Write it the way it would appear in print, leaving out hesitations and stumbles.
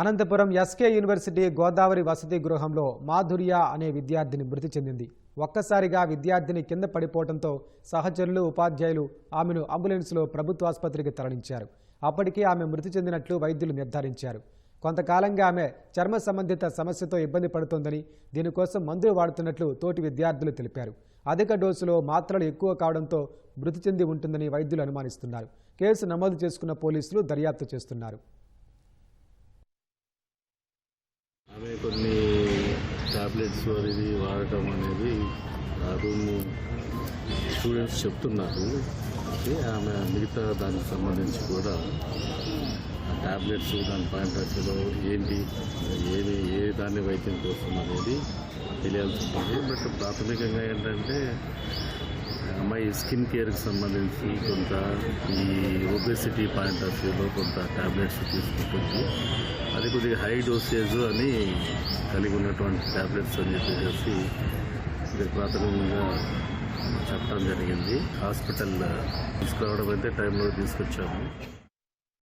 Anantapuram SK university Godavari వసతి గృహంలో మాధుర్య అనే విద్యార్థిని మృతి చెందింది. ఒక్కసారిగా విద్యార్థిని కింద పడిపోవడంతో సహచరులు, ఉపాధ్యాయులు ఆమెను అంబులెన్స్లో ప్రభుత్వ ఆసుపత్రికి తరలించారు. అప్పటికే ఆమె మృతి చెందినట్లు వైద్యులు నిర్ధారించారు. కొంతకాలంగా ఆమె చర్మ సంబంధిత సమస్యతో ఇబ్బంది పడుతోందని, దీనికోసం మందులు వాడుతున్నట్లు తోటి విద్యార్థులు తెలిపారు. అధిక డోసులో మాత్రలు ఎక్కువ కావడంతో మృతి చెంది ఉంటుందని వైద్యులు అనుమానిస్తున్నారు. కేసు నమోదు చేసుకున్న పోలీసులు దర్యాప్తు చేస్తున్నారు. ఆమె కొన్ని టాబ్లెట్స్ అనేది వాడటం అనేది ఆ రూమ్ స్టూడెంట్స్ చెప్తున్నారు. ఆమె మిగతా దానికి సంబంధించి కూడా ఆ టాబ్లెట్స్ దాని పాయింట్ ఆఫ్లో ఏంటి ఏ దాన్ని వైద్యం కోసం అనేది తెలియాల్సి ఉంటుంది. బట్ ప్రాథమికంగా ఏంటంటే అమ్మాయి స్కిన్ కేర్కి సంబంధించి కొంత ఈ ఒబెసిటీ పాయింట్ ఆఫ్ వ్యూలో కొంత టాబ్లెట్స్ తీసుకుంటుంది. అది కొద్దిగా హై డోసేజ్ అని కలిగి ఉన్నటువంటి టాబ్లెట్స్ అని చెప్పేసి ఇది ప్రాథమికంగా చెప్పడం జరిగింది. హాస్పిటల్ తీసుకురావడం అయితే టైంలో తీసుకొచ్చాము.